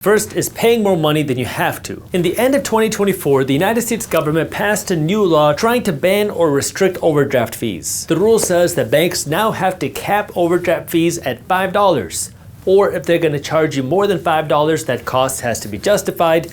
First is paying more money than you have to. In the end of 2024, the United States government passed a new law trying to ban or restrict overdraft fees. The rule says that banks now have to cap overdraft fees at $5, or if they're going to charge you more than $5, that cost has to be justified,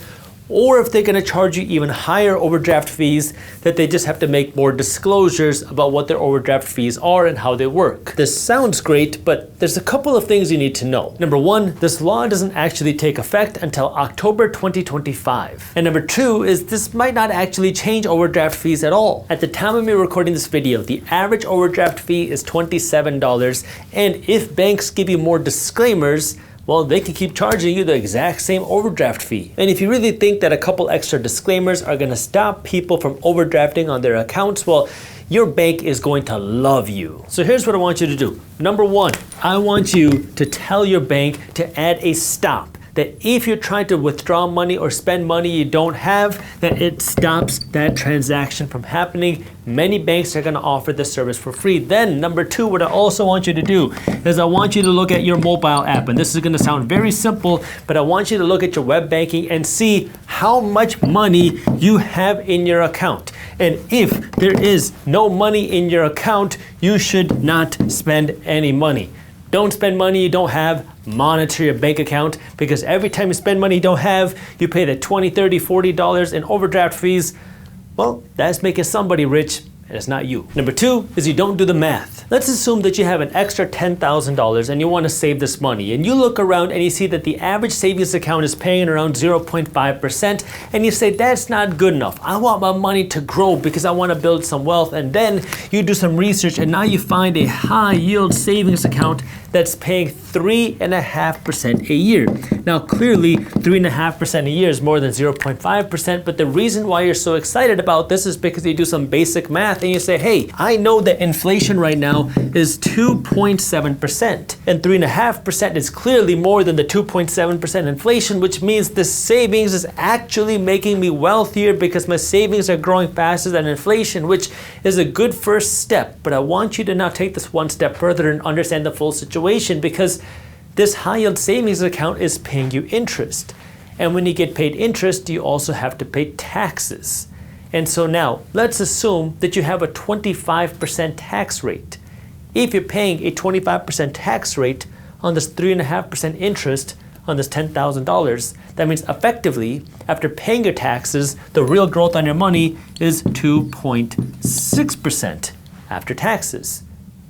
or if they're going to charge you even higher overdraft fees, that they just have to make more disclosures about what their overdraft fees are and how they work. This sounds great, but there's a couple of things you need to know. Number one, this law doesn't actually take effect until October 2025. And number two is this might not actually change overdraft fees at all. At the time of me recording this video, the average overdraft fee is $27, and if banks give you more disclaimers, well, they can keep charging you the exact same overdraft fee. And if you really think that a couple extra disclaimers are gonna stop people from overdrafting on their accounts, well, your bank is going to love you. So here's what I want you to do. Number one, I want you to tell your bank to add a stop, that if you're trying to withdraw money or spend money you don't have, that it stops that transaction from happening. Many banks are gonna offer this service for free. Then number two, what I also want you to do is I want you to look at your mobile app. And this is gonna sound very simple, but I want you to look at your web banking and see how much money you have in your account. And if there is no money in your account, you should not spend any money. Don't spend money you don't have. Monitor your bank account, because every time you spend money you don't have, you pay the $20, $30, $40 in overdraft fees. Well, that's making somebody rich, and it's not you. Number two is you don't do the math. Let's assume that you have an extra $10,000 and you want to save this money, and you look around and you see that the average savings account is paying around 0.5%, and you say that's not good enough. I want my money to grow because I want to build some wealth. And then you do some research and now you find a high yield savings account that's paying 3.5% a year. Now clearly 3.5% a year is more than 0.5%, but the reason why you're so excited about this is because you do some basic math and you say, hey, I know that inflation right now is 2.7%, and 3.5% is clearly more than the 2.7% inflation, which means the savings is actually making me wealthier because my savings are growing faster than inflation, which is a good first step. But I want you to now take this one step further and understand the full situation, because this high yield savings account is paying you interest. And when you get paid interest, you also have to pay taxes. And so now let's assume that you have a 25% tax rate. If you're paying a 25% tax rate on this 3.5% interest on this $10,000, that means effectively, after paying your taxes, the real growth on your money is 2.6% after taxes.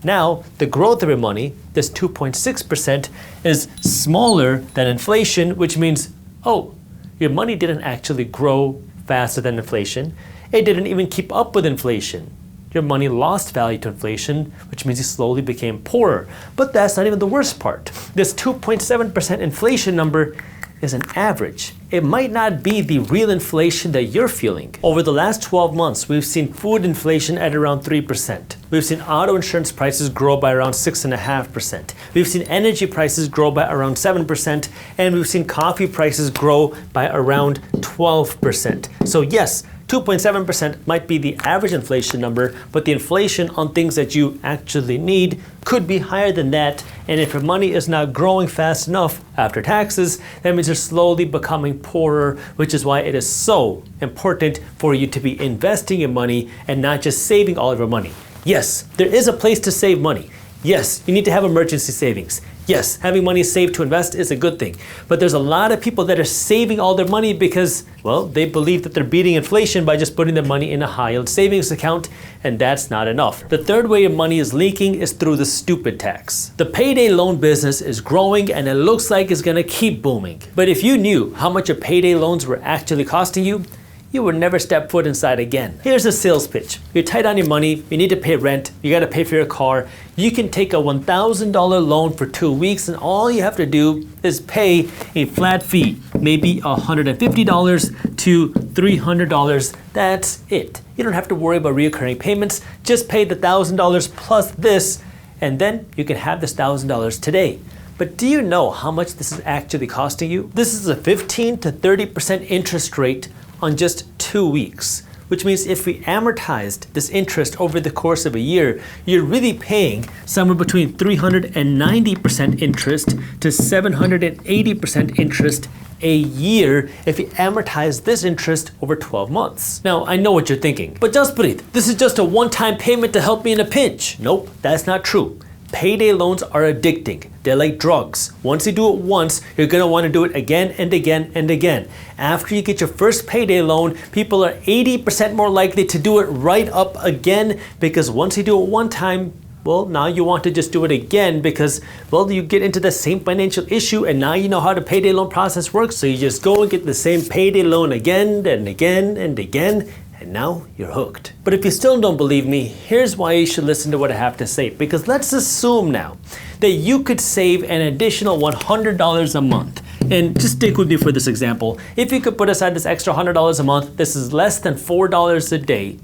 Now, the growth of your money, this 2.6%, is smaller than inflation, which means, oh, your money didn't actually grow faster than inflation. It didn't even keep up with inflation. Your money lost value to inflation, which means you slowly became poorer. But that's not even the worst part. This 2.7% inflation number is an average. It might not be the real inflation that you're feeling. Over the last 12 months, we've seen food inflation at around 3%. We've seen auto insurance prices grow by around 6.5%. We've seen energy prices grow by around 7%, and we've seen coffee prices grow by around 12%. So yes, 2.7% might be the average inflation number, but the inflation on things that you actually need could be higher than that. And if your money is not growing fast enough after taxes, that means you're slowly becoming poorer, which is why it is so important for you to be investing your money and not just saving all of your money. Yes, there is a place to save money. Yes, you need to have emergency savings. Yes, having money saved to invest is a good thing. But there's a lot of people that are saving all their money because, well, they believe that they're beating inflation by just putting their money in a high yield savings account, and that's not enough. The third way your money is leaking is through the stupid tax. The payday loan business is growing and it looks like it's gonna keep booming. But if you knew how much your payday loans were actually costing you, you would never step foot inside again. Here's a sales pitch. You're tight on your money, you need to pay rent, you gotta pay for your car. You can take a $1,000 loan for 2 weeks and all you have to do is pay a flat fee, maybe $150 to $300. That's it. You don't have to worry about recurring payments. Just pay the $1,000 plus this, and then you can have this $1,000 today. But do you know how much this is actually costing you? This is a 15 to 30% interest rate on just 2 weeks, which means if we amortized this interest over the course of a year, you're really paying somewhere between 390% interest to 780% interest a year if you amortize this interest over 12 months. Now, I know what you're thinking, but Jaspreet, this is just a one-time payment to help me in a pinch. Nope, that's not true. Payday loans are addicting. They're like drugs. Once you do it once, you're gonna want to do it again and again and again. After you get your first payday loan, people are 80% more likely to do it right up again, because once you do it one time, well, now you want to just do it again because, well, you get into the same financial issue and now you know how the payday loan process works. So you just go and get the same payday loan again and again and again, and now you're hooked. But if you still don't believe me, here's why you should listen to what I have to say. Because let's assume now that you could save an additional $100 a month. And just stick with me for this example. If you could put aside this extra $100 a month, this is less than $4 a day.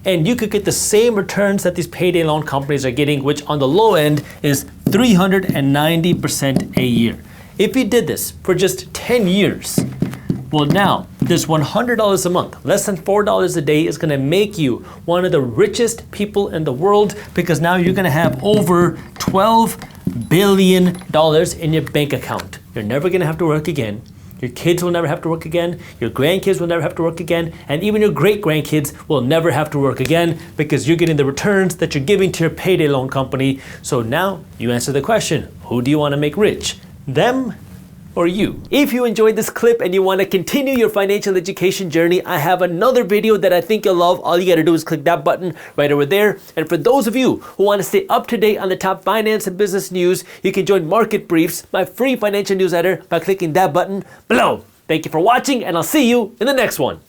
And you could get the same returns that these payday loan companies are getting, which on the low end is 390% a year. If you did this for just 10 years, well, now this $100 a month, less than $4 a day, is gonna make you one of the richest people in the world, because now you're gonna have over $12 billion in your bank account. You're never gonna have to work again. Your kids will never have to work again. Your grandkids will never have to work again. And even your great-grandkids will never have to work again, because you're getting the returns that you're giving to your payday loan company. So now you answer the question, who do you want to make rich? Them or you? If you enjoyed this clip and you want to continue your financial education journey, I have another video that I think you'll love. All you got to do is click that button right over there. And for those of you who want to stay up to date on the top finance and business news, you can join Market Briefs, my free financial newsletter, by clicking that button below. Thank you for watching, and I'll see you in the next one.